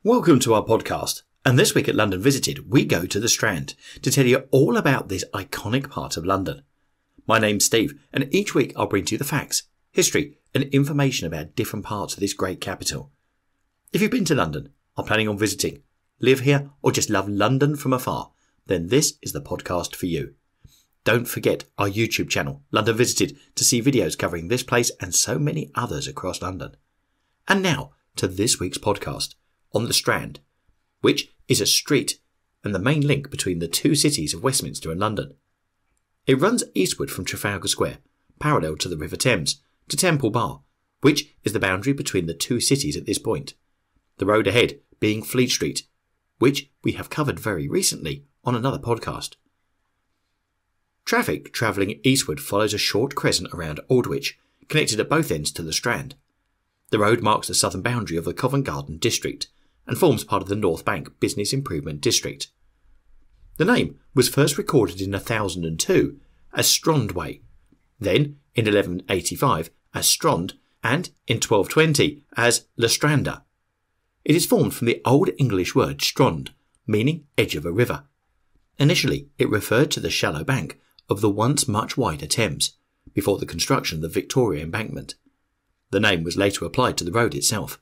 Welcome to our podcast, and this week at London Visited, we go to the Strand to tell you all about this iconic part of London. My name's Steve, and each week I'll bring to you the facts, history, and information about different parts of this great capital. If you've been to London, are planning on visiting, live here, or just love London from afar, then this is the podcast for you. Don't forget our YouTube channel, London Visited, to see videos covering this place and so many others across London. And now to this week's podcast on the Strand, which is a street and the main link between the two cities of Westminster and London. It runs eastward from Trafalgar Square, parallel to the River Thames, to Temple Bar, which is the boundary between the two cities at this point. The road ahead being Fleet Street, which we have covered very recently on another podcast. Traffic travelling eastward follows a short crescent around Aldwych, connected at both ends to the Strand. The road marks the southern boundary of the Covent Garden district and forms part of the North Bank Business Improvement District. The name was first recorded in 1002 as Strand Way, then in 1185 as Strand, and in 1220 as Lestrander. It is formed from the Old English word strand, meaning edge of a river. Initially, it referred to the shallow bank of the once much wider Thames, before the construction of the Victoria Embankment. The name was later applied to the road itself.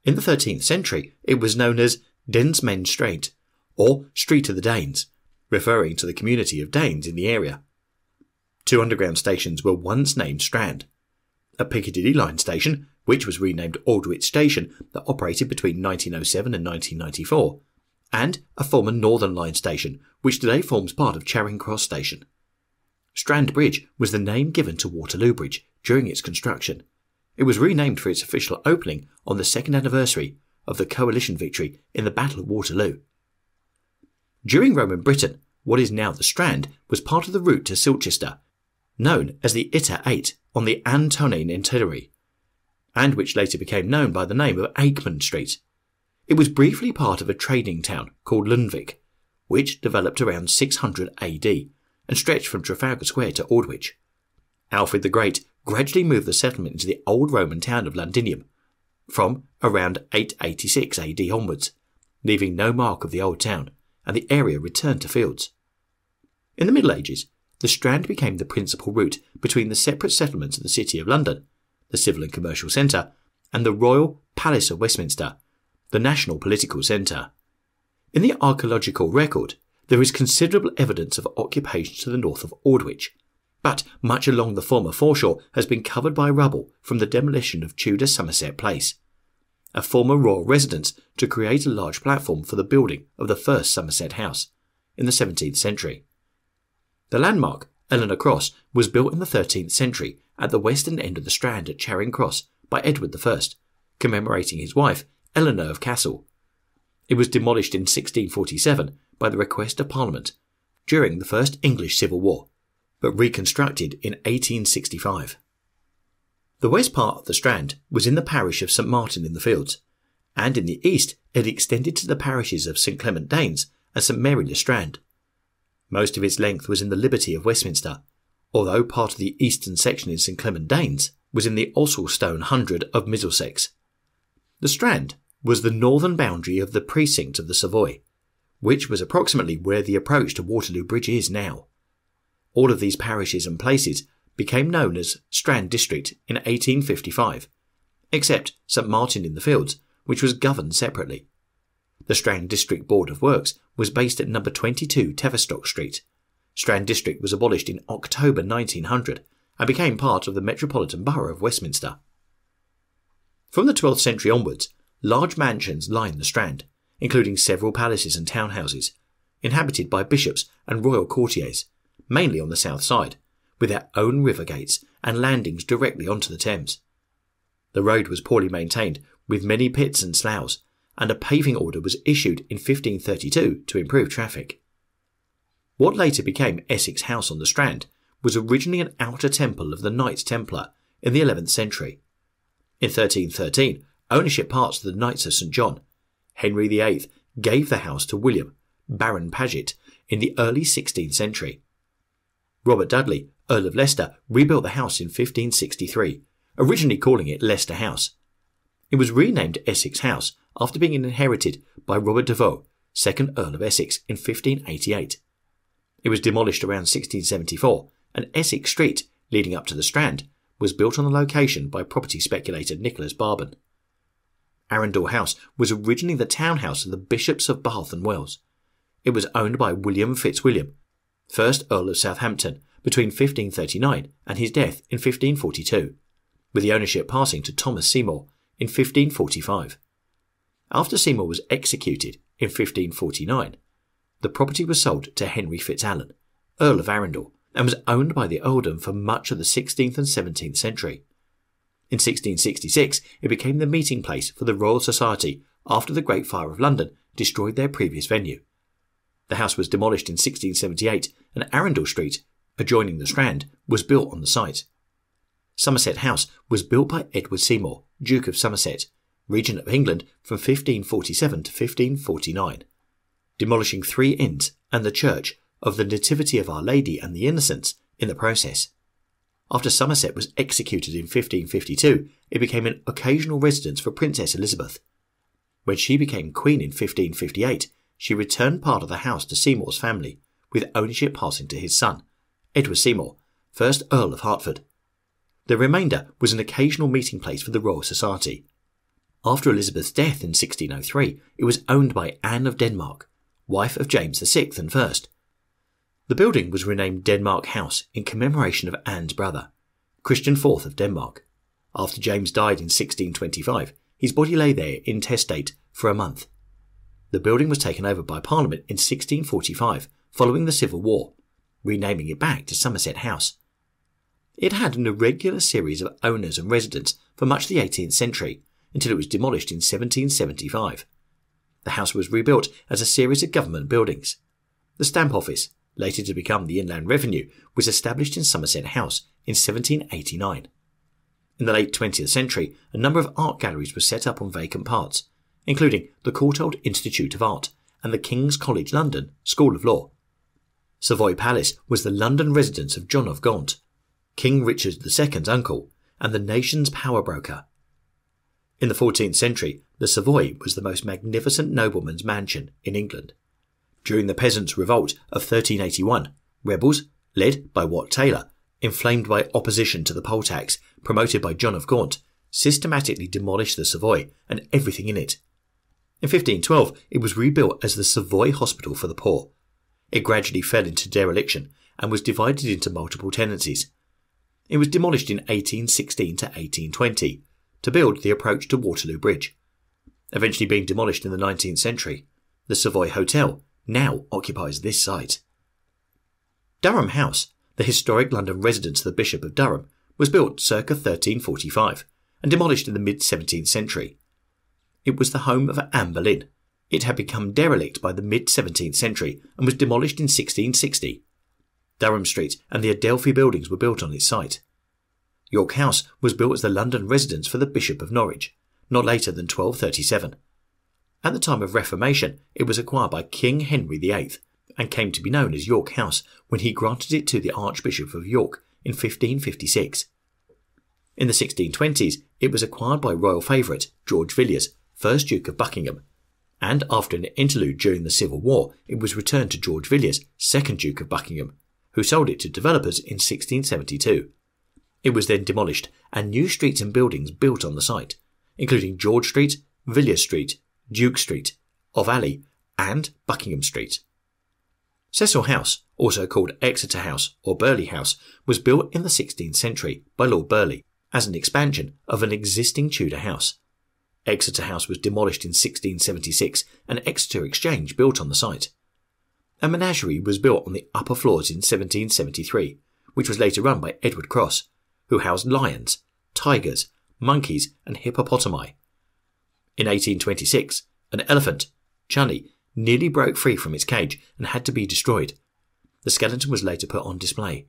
In the 13th century, it was known as Densmen Strait, or Street of the Danes, referring to the community of Danes in the area. Two underground stations were once named Strand. A Piccadilly line station, which was renamed Aldwych Station, that operated between 1907 and 1994, and a former Northern Line station, which today forms part of Charing Cross Station. Strand Bridge was the name given to Waterloo Bridge during its construction. It was renamed for its official opening on the second anniversary of the coalition victory in the Battle of Waterloo. During Roman Britain, what is now the Strand was part of the route to Silchester, known as the Iter 8 on the Antonine Itinerary, and which later became known by the name of Aikman Street. It was briefly part of a trading town called Lundvik, which developed around 600 AD and stretched from Trafalgar Square to Aldwych. Alfred the Great gradually moved the settlement into the old Roman town of Londinium from around 886 AD onwards, leaving no mark of the old town, and the area returned to fields. In the Middle Ages, the Strand became the principal route between the separate settlements of the City of London, the civil and commercial centre, and the Royal Palace of Westminster, the national political centre. In the archaeological record, there is considerable evidence of occupation to the north of Aldwych, but much along the former foreshore has been covered by rubble from the demolition of Tudor Somerset Place, a former royal residence, to create a large platform for the building of the first Somerset House in the 17th century. The landmark, Eleanor Cross, was built in the 13th century at the western end of the Strand at Charing Cross by Edward I, commemorating his wife, Eleanor of Cassel. It was demolished in 1647 by the request of Parliament during the First English Civil War, but reconstructed in 1865. The west part of the Strand was in the parish of St Martin in the Fields, and in the east it extended to the parishes of St Clement Danes and St Mary le Strand. Most of its length was in the Liberty of Westminster, although part of the eastern section in St Clement Danes was in the Ossulstone hundred of Middlesex. The Strand was the northern boundary of the precinct of the Savoy, which was approximately where the approach to Waterloo Bridge is now. All of these parishes and places became known as Strand District in 1855, except St Martin in the Fields, which was governed separately. The Strand District Board of Works was based at number 22 Tavistock Street. Strand District was abolished in October 1900 and became part of the Metropolitan Borough of Westminster. From the 12th century onwards, large mansions lined the Strand, including several palaces and townhouses, inhabited by bishops and royal courtiers, mainly on the south side, with their own river gates and landings directly onto the Thames. The road was poorly maintained, with many pits and sloughs, and a paving order was issued in 1532 to improve traffic. What later became Essex House on the Strand was originally an outer temple of the Knights Templar in the 11th century. In 1313, ownership passed to the Knights of St John. Henry VIII gave the house to William, Baron Paget, in the early 16th century. Robert Dudley, Earl of Leicester, rebuilt the house in 1563, originally calling it Leicester House. It was renamed Essex House after being inherited by Robert de Vaux, 2nd Earl of Essex, in 1588. It was demolished around 1674, and Essex Street, leading up to the Strand, was built on the location by property speculator Nicholas Barban. Arundel House was originally the townhouse of the Bishops of Bath and Wells. It was owned by William Fitzwilliam, 1st Earl of Southampton, between 1539 and his death in 1542, with the ownership passing to Thomas Seymour in 1545. After Seymour was executed in 1549, the property was sold to Henry FitzAlan, Earl of Arundel, and was owned by the earldom for much of the 16th and 17th century. In 1666, it became the meeting place for the Royal Society after the Great Fire of London destroyed their previous venue. The house was demolished in 1678, and Arundel Street, adjoining the Strand, was built on the site. Somerset House was built by Edward Seymour, Duke of Somerset, Regent of England from 1547 to 1549, demolishing 3 inns and the church of the Nativity of Our Lady and the Innocents in the process. After Somerset was executed in 1552, it became an occasional residence for Princess Elizabeth. When she became Queen in 1558, she returned part of the house to Seymour's family, with ownership passing to his son, Edward Seymour, 1st Earl of Hertford. The remainder was an occasional meeting place for the Royal Society. After Elizabeth's death in 1603, it was owned by Anne of Denmark, wife of James VI and First. The building was renamed Denmark House in commemoration of Anne's brother, Christian IV of Denmark. After James died in 1625, his body lay there intestate for a month. The building was taken over by Parliament in 1645 following the Civil War, renaming it back to Somerset House. It had an irregular series of owners and residents for much of the 18th century, until it was demolished in 1775. The house was rebuilt as a series of government buildings. The Stamp Office, later to become the Inland Revenue, was established in Somerset House in 1789. In the late 20th century, a number of art galleries were set up on vacant parts, including the Courtauld Institute of Art and the King's College London School of Law. Savoy Palace was the London residence of John of Gaunt, King Richard II's uncle and the nation's power broker. In the 14th century, the Savoy was the most magnificent nobleman's mansion in England. During the Peasants' Revolt of 1381, rebels, led by Wat Taylor, inflamed by opposition to the poll tax promoted by John of Gaunt, systematically demolished the Savoy and everything in it. In 1512, it was rebuilt as the Savoy Hospital for the Poor. It gradually fell into dereliction and was divided into multiple tenancies. It was demolished in 1816 to 1820 to build the approach to Waterloo Bridge. Eventually being demolished in the 19th century, the Savoy Hotel now occupies this site. Durham House, the historic London residence of the Bishop of Durham, was built circa 1345 and demolished in the mid-17th century. It was the home of Anne Boleyn. It had become derelict by the mid-17th century and was demolished in 1660. Durham Street and the Adelphi buildings were built on its site. York House was built as the London residence for the Bishop of Norwich, not later than 1237. At the time of Reformation, it was acquired by King Henry VIII and came to be known as York House when he granted it to the Archbishop of York in 1556. In the 1620s, it was acquired by royal favourite George Villiers, 1st Duke of Buckingham, and after an interlude during the Civil War, it was returned to George Villiers, 2nd Duke of Buckingham, who sold it to developers in 1672. It was then demolished and new streets and buildings built on the site, including George Street, Villiers Street, Duke Street, of Alley, and Buckingham Street. Cecil House, also called Exeter House or Burghley House, was built in the 16th century by Lord Burghley as an expansion of an existing Tudor house. Exeter House was demolished in 1676 and Exeter Exchange built on the site. A menagerie was built on the upper floors in 1773, which was later run by Edward Cross, who housed lions, tigers, monkeys and hippopotami. In 1826, an elephant, Chunny, nearly broke free from its cage and had to be destroyed. The skeleton was later put on display.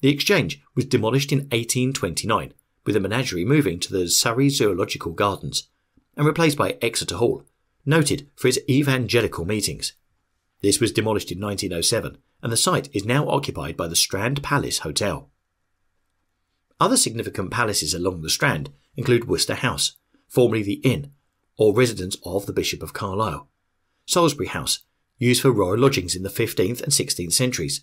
The Exchange was demolished in 1829, with the menagerie moving to the Surrey Zoological Gardens and replaced by Exeter Hall, noted for its evangelical meetings. This was demolished in 1907, and the site is now occupied by the Strand Palace Hotel. Other significant palaces along the Strand include Worcester House, formerly the Inn, or residence of the Bishop of Carlisle. Salisbury House, used for royal lodgings in the 15th and 16th centuries.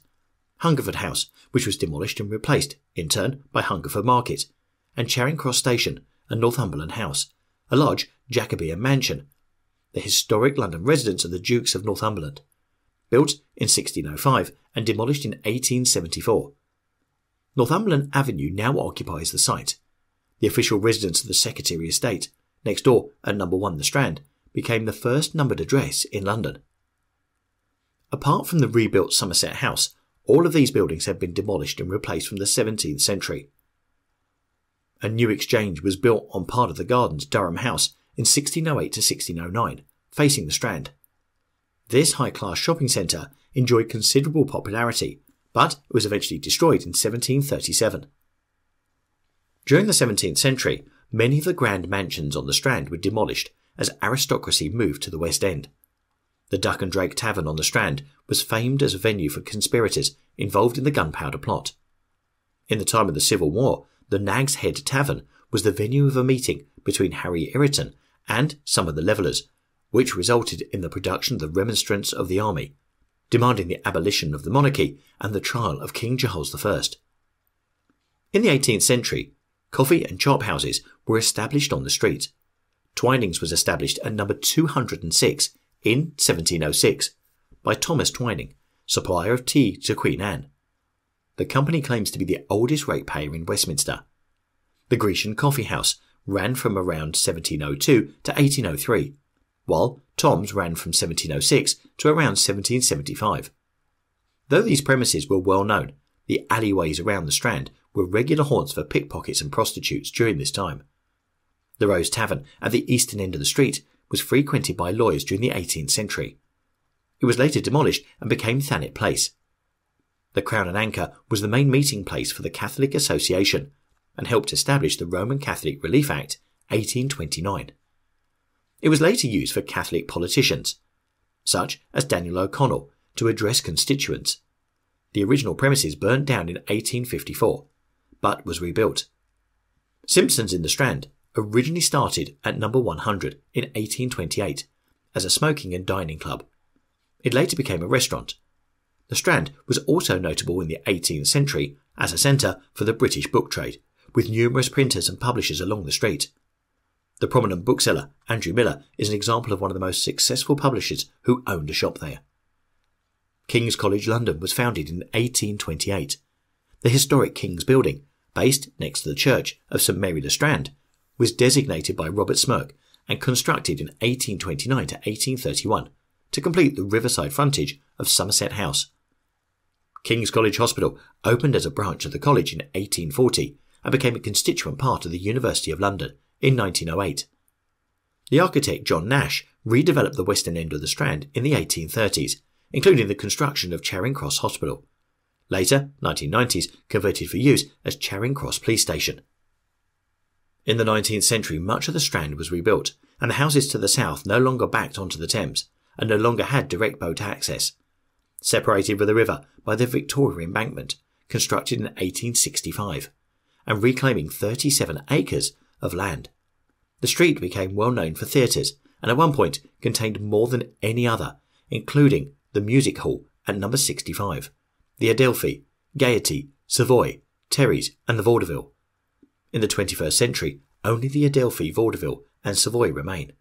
Hungerford House, which was demolished and replaced, in turn, by Hungerford Market. And Charing Cross Station and Northumberland House, a large Jacobean mansion, the historic London residence of the Dukes of Northumberland, built in 1605 and demolished in 1874. Northumberland Avenue now occupies the site. The official residence of the Secretary Estate, next door at No. 1 The Strand, became the first numbered address in London. Apart from the rebuilt Somerset House, all of these buildings have been demolished and replaced from the 17th century. A new exchange was built on part of the gardens Durham House in 1608 to 1609, facing the Strand. This high-class shopping centre enjoyed considerable popularity, but it was eventually destroyed in 1737. During the 17th century, many of the grand mansions on the Strand were demolished as aristocracy moved to the West End. The Duck and Drake Tavern on the Strand was famed as a venue for conspirators involved in the Gunpowder Plot. In the time of the Civil War, the Nag's Head Tavern was the venue of a meeting between Harry Ireton and some of the Levellers, which resulted in the production of the Remonstrance of the Army, demanding the abolition of the monarchy and the trial of King Charles I. In the 18th century, coffee and chop houses were established on the street. Twinings was established at number 206 in 1706 by Thomas Twining, supplier of tea to Queen Anne. The company claims to be the oldest ratepayer in Westminster. The Grecian Coffee House ran from around 1702 to 1803, while Tom's ran from 1706 to around 1775. Though these premises were well known, the alleyways around the Strand were regular haunts for pickpockets and prostitutes during this time. The Rose Tavern at the eastern end of the street was frequented by lawyers during the 18th century. It was later demolished and became Thanet Place. The Crown and Anchor was the main meeting place for the Catholic Association and helped establish the Roman Catholic Relief Act 1829. It was later used for Catholic politicians, such as Daniel O'Connell, to address constituents. The original premises burnt down in 1854, but was rebuilt. Simpson's in the Strand originally started at number 100 in 1828 as a smoking and dining club. It later became a restaurant. The Strand was also notable in the 18th century as a centre for the British book trade, with numerous printers and publishers along the street. The prominent bookseller, Andrew Miller, is an example of one of the most successful publishers who owned a shop there. King's College London was founded in 1828. The historic King's Building, based next to the church of St Mary le Strand, was designated by Robert Smirke and constructed in 1829 to 1831 to complete the riverside frontage of Somerset House. King's College Hospital opened as a branch of the college in 1840 and became a constituent part of the University of London in 1908. The architect John Nash redeveloped the western end of the Strand in the 1830s, including the construction of Charing Cross Hospital. Later, 1990s, converted for use as Charing Cross Police Station. In the 19th century, much of the Strand was rebuilt, and the houses to the south no longer backed onto the Thames and no longer had direct boat access. Separated from the river by the Victoria Embankment, constructed in 1865, and reclaiming 37 acres of land. The street became well known for theatres, and at one point contained more than any other, including the Music Hall at number 65, the Adelphi, Gaiety, Savoy, Terry's and the Vaudeville. In the 21st century, only the Adelphi, Vaudeville and Savoy remain.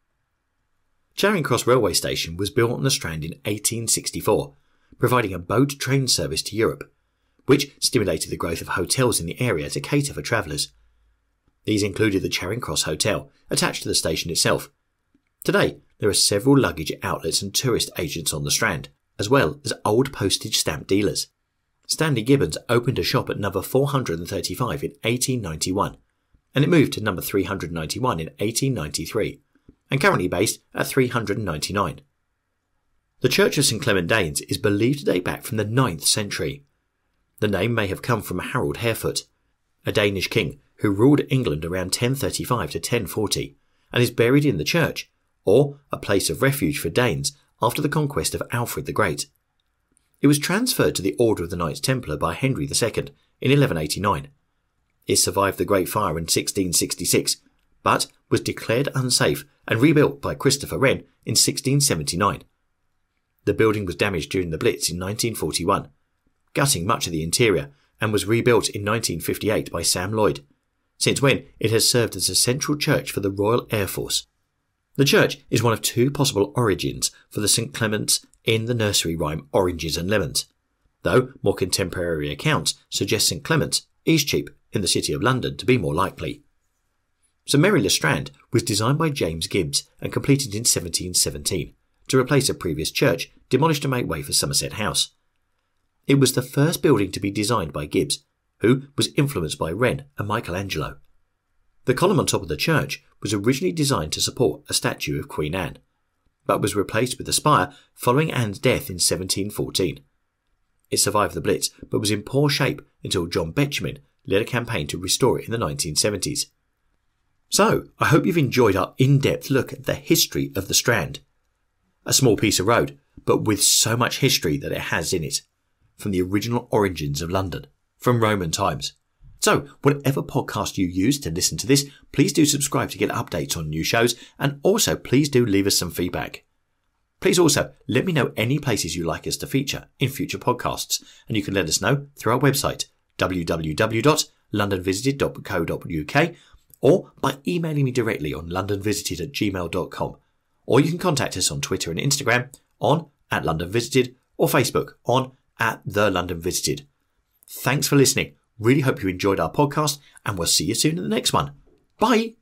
Charing Cross Railway Station was built on the Strand in 1864, providing a boat train service to Europe, which stimulated the growth of hotels in the area to cater for travellers. These included the Charing Cross Hotel, attached to the station itself. Today, there are several luggage outlets and tourist agents on the Strand, as well as old postage stamp dealers. Stanley Gibbons opened a shop at number 435 in 1891, and it moved to number 391 in 1893, and currently based at 399. The Church of St Clement Danes is believed to date back from the 9th century. The name may have come from Harold Harefoot, a Danish king who ruled England around 1035 to 1040, and is buried in the church, or a place of refuge for Danes after the conquest of Alfred the Great. It was transferred to the Order of the Knights Templar by Henry II in 1189. It survived the Great Fire in 1666, but was declared unsafe and rebuilt by Christopher Wren in 1679. The building was damaged during the Blitz in 1941, gutting much of the interior, and was rebuilt in 1958 by Sam Lloyd, since when it has served as a central church for the Royal Air Force. The church is one of two possible origins for the St Clement's in the nursery rhyme Oranges and Lemons, though more contemporary accounts suggest St Clement's, Eastcheap, in the City of London to be more likely. St Mary le Strand was designed by James Gibbs and completed in 1717 to replace a previous church demolished to make way for Somerset House. It was the first building to be designed by Gibbs, who was influenced by Wren and Michelangelo. The column on top of the church was originally designed to support a statue of Queen Anne, but was replaced with a spire following Anne's death in 1714. It survived the Blitz, but was in poor shape until John Betjeman led a campaign to restore it in the 1970s. So, I hope you've enjoyed our in-depth look at the history of the Strand. A small piece of road, but with so much history that it has in it, from the original origins of London, from Roman times. So, whatever podcast you use to listen to this, please do subscribe to get updates on new shows, and also please do leave us some feedback. Please also let me know any places you'd like us to feature in future podcasts, and you can let us know through our website, www.londonvisited.co.uk, or by emailing me directly on londonvisited@gmail.com, or you can contact us on Twitter and Instagram on @LondonVisited, or Facebook on @TheLondonVisited. Thanks for listening. Really hope you enjoyed our podcast, and we'll see you soon in the next one. Bye!